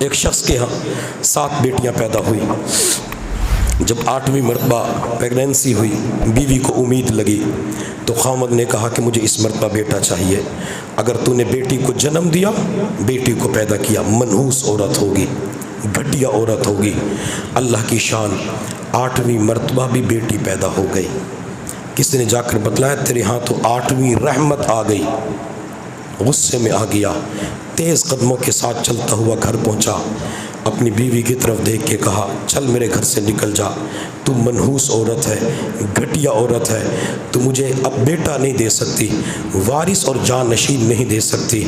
एक शख्स के यहाँ 7 बेटियां पैदा हुई। जब 8वीं मरतबा प्रेगनेंसी हुई, बीवी को उम्मीद लगी तो खामद ने कहा कि मुझे इस मरतबा बेटा चाहिए। अगर तूने बेटी को जन्म दिया, बेटी को पैदा किया, मनहूस औरत होगी, घटिया औरत होगी। अल्लाह की शान, 8वीं मरतबा भी बेटी पैदा हो गई। किसी ने जाकर बतलाया तेरे यहाँ तो 8वीं रहमत आ गई। गुस्से में आ गया, तेज़ कदमों के साथ चलता हुआ घर पहुँचा। अपनी बीवी की तरफ देख के कहा चल मेरे घर से निकल जा, तू मनहूस औरत है, घटिया औरत है, तू मुझे अब बेटा नहीं दे सकती, वारिस और जानशीन नहीं दे सकती।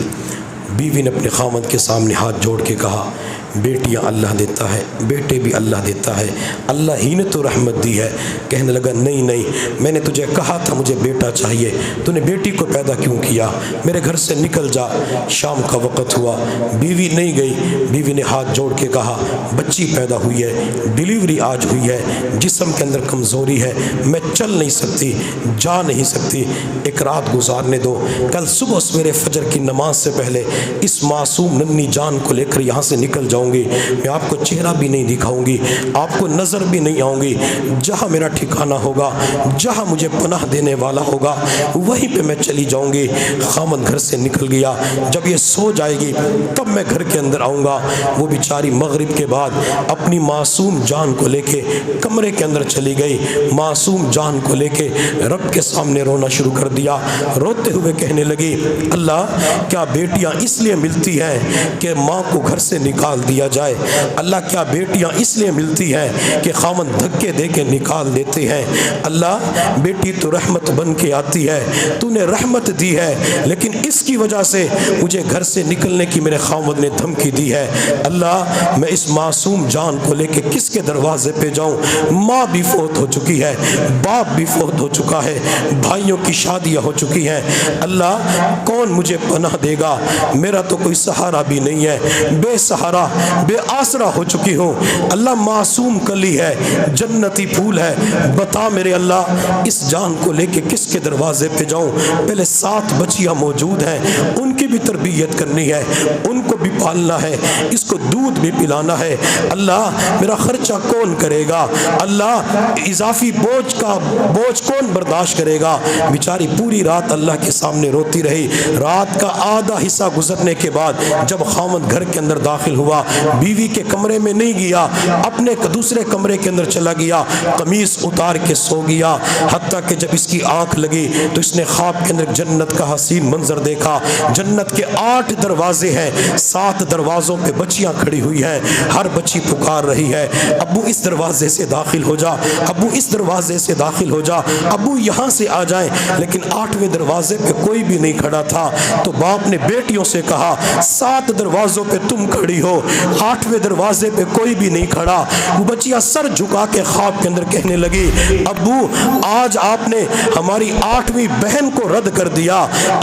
बीवी ने अपने खामद के सामने हाथ जोड़ के कहा बेटियां अल्लाह देता है, बेटे भी अल्लाह देता है, अल्लाह ही ने तो रहमत दी है। कहने लगा नहीं नहीं, मैंने तुझे कहा था मुझे बेटा चाहिए, तूने बेटी को पैदा क्यों किया, मेरे घर से निकल जा। शाम का वक़्त हुआ, बीवी नहीं गई। बीवी ने हाथ जोड़ के कहा बच्ची पैदा हुई है, डिलीवरी आज हुई है, जिस्म के अंदर कमज़ोरी है, मैं चल नहीं सकती, जा नहीं सकती, एक रात गुजारने दो, कल सुबह सवेरे फजर की नमाज से पहले इस मासूम नन्ही जान को लेकर यहाँ से निकल जाऊँगी। मैं आपको चेहरा भी नहीं दिखाऊंगी, आपको नज़र भी नहीं आऊँगी। जहाँ मेरा ठिकाना होगा, जहाँ मुझे पनाह देने वाला होगा, वहीं पे मैं चली जाऊँगी। खामद घर से निकल गया। जब ये सो जाएगी तब मैं घर के अंदर आऊँगा। वो बेचारी मगरिब के बाद अपनी मासूम जान को लेके कमरे के अंदर चली गई। मासूम जान को लेके रब के सामने रोना शुरू कर दिया। रोते हुए कहने लगी अल्लाह, क्या बेटियाँ इसलिए मिलती हैं कि माँ को घर से निकाल दिया जाए? अल्लाह, क्या बेटियां इसलिए मिलती हैं कि खामन धक्के दे के निकाल देते हैं? अल्लाह, बेटी तो रहमत बन के आती है, तूने रहमत दी है, लेकिन इसकी वजह से मुझे घर से निकलने की मेरे खामद ने धमकी दी है। अल्लाह, मैं इस मासूम जान को लेके किसके दरवाजे पे जाऊं? माँ भी फौत हो चुकी है, बाप भी फौत हो चुका है, भाइयों की शादियां हो चुकी हैं। अल्लाह, कौन मुझे पनाह देगा? मेरा तो कोई सहारा भी नहीं है, बेसहारा बेआसरा हो चुकी हूँ। अल्लाह, मासूम कली है, जन्नती फूल है, बता मेरे अल्लाह इस जान को लेके किसके दरवाजे पे जाऊँ? पहले 7 बच्चियाँ मौजूद हैं, उनकी भी तरबियत करनी है, उनको भी पालना है, इसको दूध भी पिलाना है। अल्लाह, मेरा खर्चा कौन करेगा? अल्लाह, इजाफी बोझ कौन बर्दाश्त करेगा? बेचारी पूरी रात अल्लाह के सामने रोती रही। रात का आधा हिस्सा गुजरने के बाद जब खामद घर के अंदर दाखिल हुआ, बीवी के कमरे में नहीं गया, अपने दूसरे कमरे के अंदर चला गया, कमीज उतार के सो गया। हत्ता कि जब इसकी आंख लगी तो इसने ख्वाब के अंदर जन्नत का हसीन मंजर देखा। जन्नत के 8 दरवाजे हैं, 7 दरवाजों पे बच्चियां खड़ी हुई हैं। हर बच्ची पुकार रही है अब्बू इस दरवाजे से दाखिल हो जा, अब्बू इस दरवाजे से दाखिल हो जा, अब्बू यहाँ से आ जाए। लेकिन 8वें दरवाजे पे कोई भी नहीं खड़ा था। तो बाप ने बेटियों से कहा 7 दरवाजों पे तुम खड़ी हो, 8वें दरवाजे पे कोई भी नहीं खड़ा। वो बच्चियां सर झुका के ख्वाब के अंदर कहने लगी अब्बू, आज आपने हमारी 8वीं बहन को रद्द कर दिया,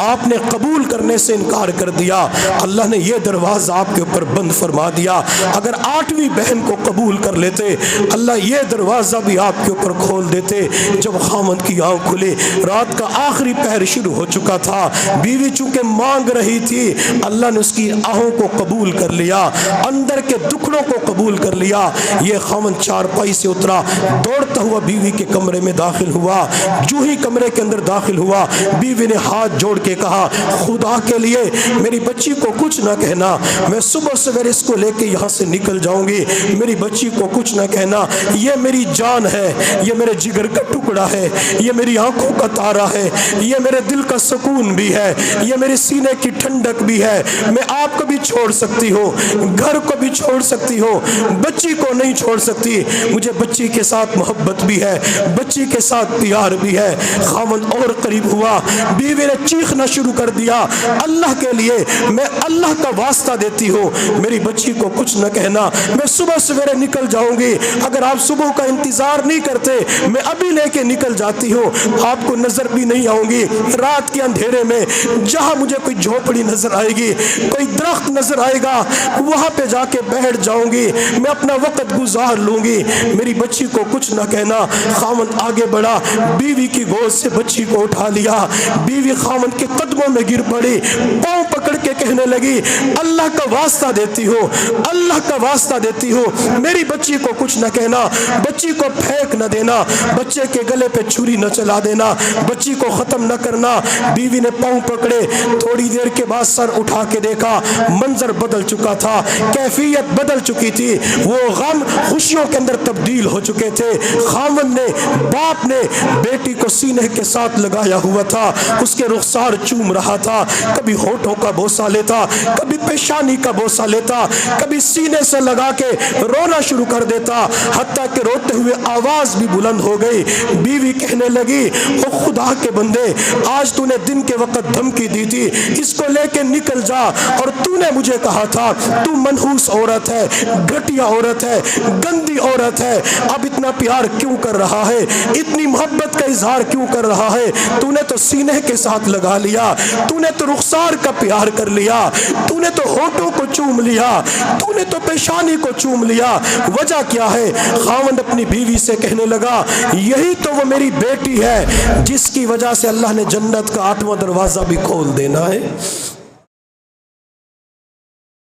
आपने कबूल करने से इनकार कर दिया, अल्लाह ने यह दरवाजा आपके ऊपर बंद फरमा दिया। अगर 8वीं बहन को कबूल कर लेते, अल्लाह ये दरवाजा भी आपके ऊपर खोल देते। जब खामद की आंख खुली, रात का आखिरी पहर शुरू हो चुका था। बीवी चूंकि मांग रही थी, अल्लाह ने उसकी आहों को कबूल कर लिया, अंदर के दुखड़ों को कबूल कर लिया। ये खामद चारपाई से उतरा, दौड़ता हुआ बीवी के कमरे में दाखिल हुआ। जो ही कमरे के अंदर दाखिल हुआ, बीवी ने हाथ जोड़ के कहा खुदा के लिए मेरी बच्ची को कुछ ना कहना, मैं सुबह सवेरे इसको लेके यहाँ से निकल जाऊंगी, मेरी बच्ची को कुछ ना कहना, ये मेरी जान है, ये मेरे जिगर का टुकड़ा है, ये मेरी आंखों का तारा है, ये मेरे दिल का सुकून भी है, ये मेरे सीने की ठंडक भी है। मैं आपको भी छोड़ सकती हूँ, घर को भी छोड़ सकती हो, बच्ची को नहीं छोड़ सकती। मुझे बच्ची के साथ मोहब्बत भी है, बच्ची के साथ प्यार भी है। खामद और करीब हुआ, बीवी ने चीखना शुरू कर दिया अल्लाह के लिए मैं अल्लाह का वास्ता देती हूँ, मेरी बच्ची को कुछ न कहना, मैं सुबह सवेरे निकल जाऊंगी। अगर आप सुबह का इंतजार नहीं करते, मैं अभी लेके निकल जाती हूँ, आपको नजर भी नहीं आऊंगी। रात के अंधेरे में जहाँ मुझे कोई झोपड़ी नजर आएगी, कोई दरख्त नजर आएगा, वहां पे जाके बैठ जाऊंगी, मैं अपना वक्त गुजार लूंगी, मेरी बच्ची को कुछ ना कहना। खामद आगे बढ़ा, बीवी की गोद से बच्ची को उठा लिया, बीवी खामद के कदमों में गिर पड़ी, पांव पकड़ पकड़ के कहने लगी, अल्लाह का वास्ता देती हो, अल्लाह का वास्ता देती हो, मेरी बच्ची को कुछ न कहना, बच्ची को फेंक न देना, बच्चे के गले पे छुरी न चला देना, बच्ची को खत्म न करना। बीवी ने पांव पकड़े, थोड़ी देर के बाद सर उठा के देखा, मंजर बदल चुका था, कैफियत बदल चुकी थी, वो गम खुशियों के अंदर तब्दील हो चुके थे। खामन ने, बाप ने बेटी को सीने के साथ लगाया हुआ था, उसके रुखसार चूम रहा था, कभी होठों का बोसा लेता, कभी पेशानी का बोसा लेता, कभी सीने से लगा के रोना शुरू कर देता, हत्ता के रोते हुए आवाज भी बुलंद हो गई। बीवी कहने लगी, ओ खुदा के बंदे, आज तूने दिन के वक्त धमकी दी थी इसको लेके निकल जा, और तूने मुझे कहा था तू मनहूस औरत है, घटिया औरत है, गंदी औरत है, अब इतना प्यार क्यों कर रहा है, इतनी मोहब्बत का इजहार क्यों कर रहा है? तूने तो सीने के साथ लगा लिया, तूने तो रुखसार का प्यार कर लिया, तूने तो होठों को चूम लिया, तूने तो पेशानी को चूम लिया, वजह क्या है? खावंद अपनी बीवी से कहने लगा, यही तो वो मेरी बेटी है जिसकी वजह से अल्लाह ने जन्नत का 8वां दरवाजा भी खोल देना है।